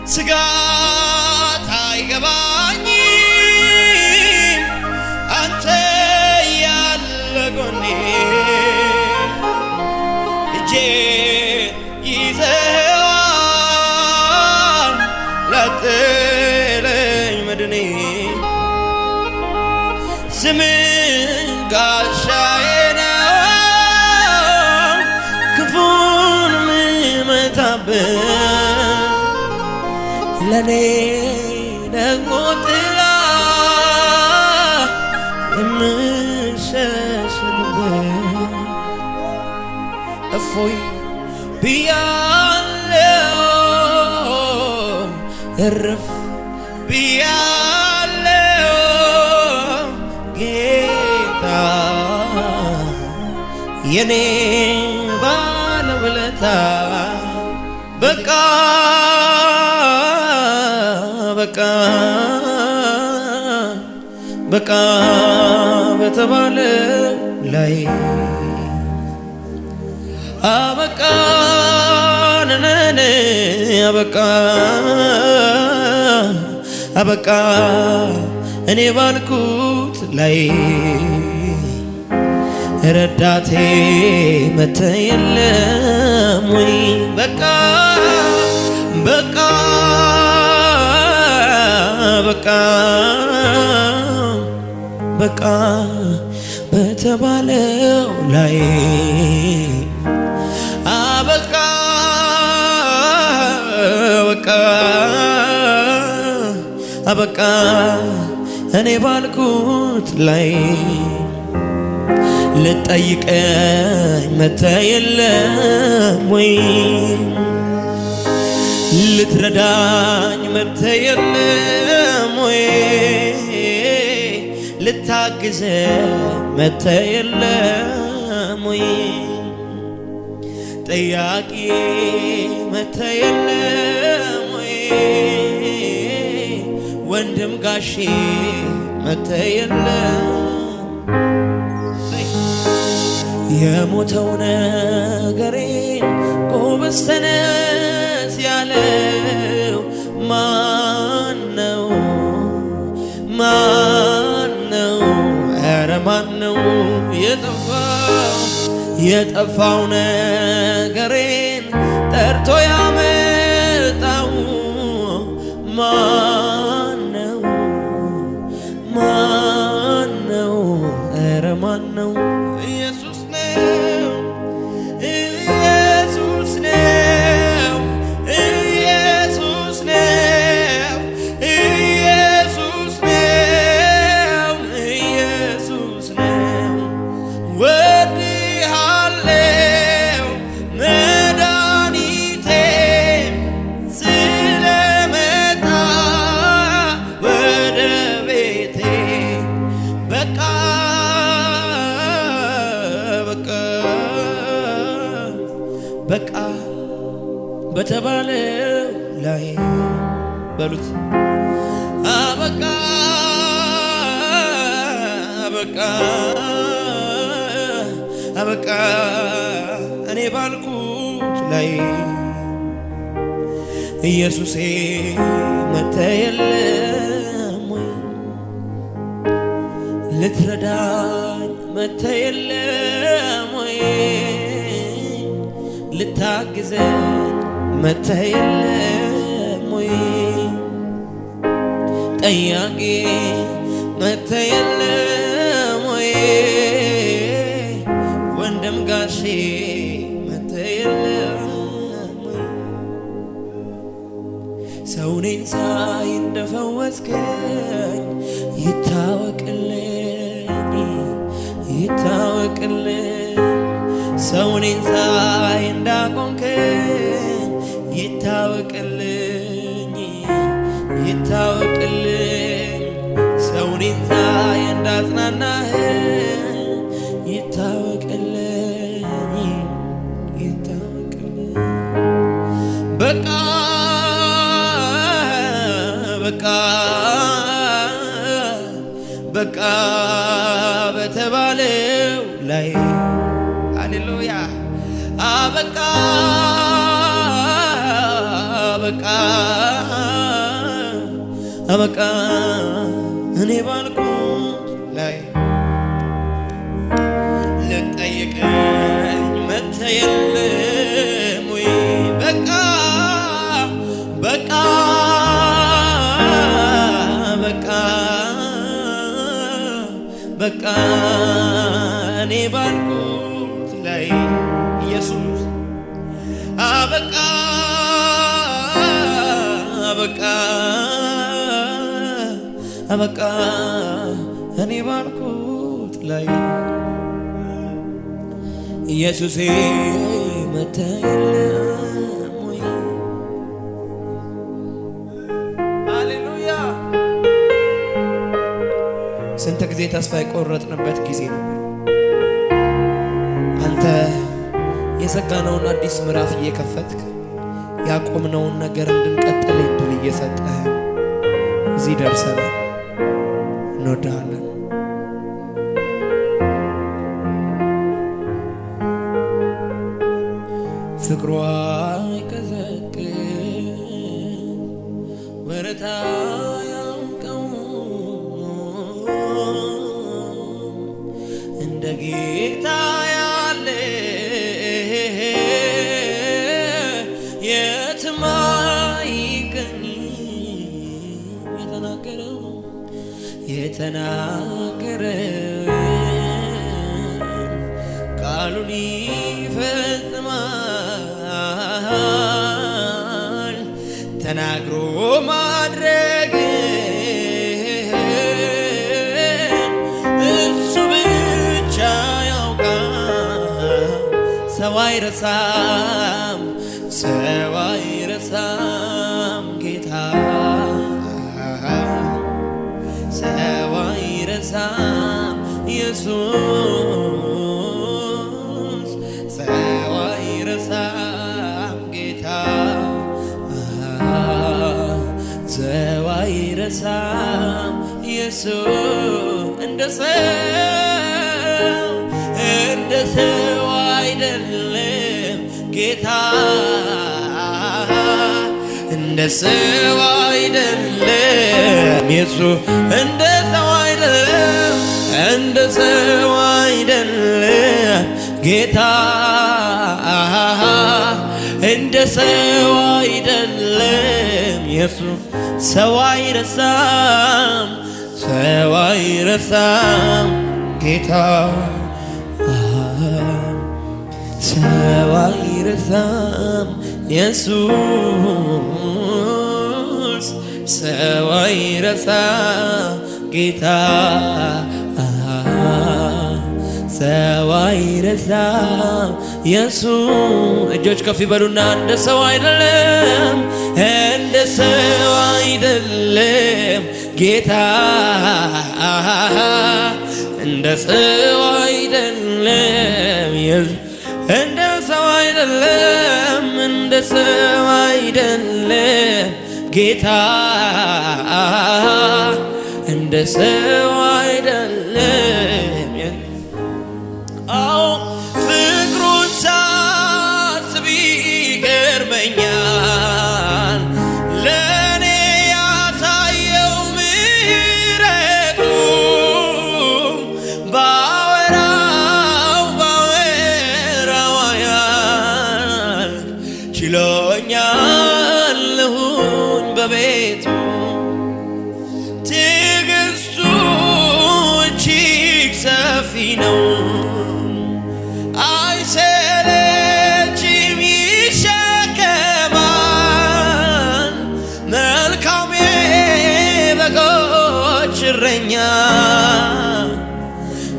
ስጋት አይገባኝም አንተ ያለ ጎኔ እጄን ይዘዋል ላጥለኝ መድኔ ስምህ ጋሻዬ ነው ክፉን ምመታበት ለኔ ደግሞ ጥላ የምሸሸግበት እፎይ ብያለሁ እረፍ ብያለሁ ጌታ የኔ ባለውለታ በቃ በቃ በቃ በተባለ ላይ አበቃ ነነ አበቃ አበቃ እኔ ባልኩት ላይ ረዳቴ መተ የለም ወይ በቃ በቃ በቃ በቃ በተባለው ላይ አበቃ በቃ አበቃ እኔ ባልኩት ላይ ልጠይቀኝ መተ የለም ወይ ልትረዳኝ መተ የለም ወይ ልታግዘኝ መተ የለም ወይ ጥያቄ መተ የለም ወይ ወንድም ጋሼ መተ የለም የሞተው ነገሬን ጎበዝ ተነስ ያለው ማነው? ማነው? ኧረ ማነው? የጠፋው ነገሬን ጠርቶ ያመጣው ማነው? ማነው? ኧረ ማነው? ኢየሱስ ነው ኢየሱስ ነው ኢየሱስ ነው ኢየሱስ ነው ኢየሱስ ነው ወድሃለው መድኃኒቴ ስለመጣ ወደ ቤቴ በቃ በቃ በተባለው ላይ በሉት አበቃ አበቃ አበቃ እኔ ባልኩት ላይ ኢየሱሴ መተ የለም ወይ ልትረዳኝ መተ የለም ወይ ልታግዘኝ መተ የለም ወይ ጠያቄ መተ የለም ወይ ወንድም ጋሼ መተ የለም ወይ ሰው ነኝ ሳይ እንደፈወስከኝ ይታወቅልኝ ይታወቅልኝ ሰው ነኝ ሳይ እንዳቆምከኝ ይታወቅልኝ ይታወቅልኝ ሰው ነኝ ሳይ እንዳጽናናኸኝ ይታወቅልኝ ይታወቅልኝ በቃ በቃ በቃ በተባለው ላይ ሃሌሉያ አበቃ በቃ አበቃ እኔ ባልኩት ላይ ልጠይቀኝ መጥተህ የለም ወይ? በቃ በቃ በቃ በቃ እኔ ባልኩት ላይ ኢየሱስ አበቃ አበቃ አበቃ እኔ ባልኩት ላይ ኢየሱሴ መጥተህ የለም ወይ? ሃሌሉያ። ስንት ጊዜ ተስፋ የቆረጥንበት ጊዜ ነበር። አንተ የዘጋነውን አዲስ ምዕራፍ እየከፈትክ ያቆምነውን ነገር እንድንቀጥል እድል እየሰጠህ እዚህ ደርሰናል። እንወድሃለን። ፍቅሯ አይቀዘቅዝ ወረታ ያውቀው እንደ ጌታ ያለ የትም አይገኝም። የተናገረው ቃሉን ይፈጽማል። ተናግሮ ማድረግ እሱ ብቻ ያውቃል። ሰው አይረሳም፣ ሰው አይረሳም ጌታ፣ ሰው አይረሳም ኢየሱስ፣ ሰው አይረሳም ጌታ፣ ሰው አይረሳም ኢየሱስ። እንደ ሰው አይደለም ጌታ፣ እንደ ሰው አይደለም ኢየሱስ፣ እንደ ሰው አይደለም፣ እንደ ሰው አይደለም ጌታ፣ እንደ ሰው አይደለም ኢየሱስ። ሰው አይረሳም፣ ሰው አይረሳም ጌታ፣ ሰው አይረሳም ኢየሱስ፣ ሰው አይረሳም ጌታ፣ ሰው አይረሳም ኢየሱስ። እጆች ከፍ ይበሉና እንደ ሰው አይደለም፣ እንደ ሰው አይደለም ጌታ፣ እንደ ሰው አይደለም ኢየሱስ፣ እንደ ሰው አይደለም፣ እንደ ሰው አይደለም ጌታ፣ እንደ ሰው አይደለም። አዎ ፍቅሩን ሳስብ ይገርመኛል፣ ለእኔ ያሳየው ምሕረቱ ባወራው ያህል ችሎኛለሁኝ በቤቱ። ትዕግስቱ እጅግ ሰፊ ነው፣ አይሰለችም ይሸከማል። መልካም የበጎች እረኛ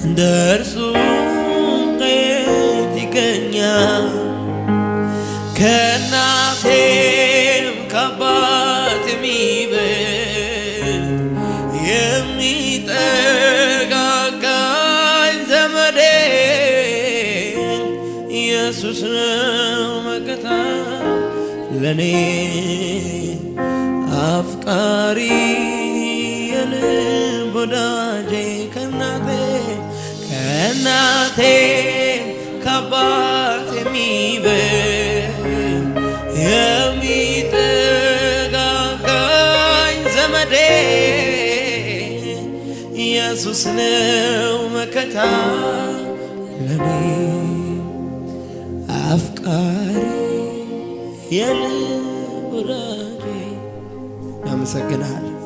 እንደ እርሱ ከየት ይገኛል? ከእናቴም ከአባቴም የሚበልጥ የሚጠጋጋኝ ዘመዴ ኢየሱስ ነው መከታ ለኔ፣ አፍቃሪ የልብ ወዳጄ። ከእናቴ ከአባቴ የሚበልጥ የሚጠጋጋኝ ዘመዴ ኢየሱስ ነው መከታ ለኔ አፍቃሪ የልብ ወዳጄ። አመሰግናለሁ።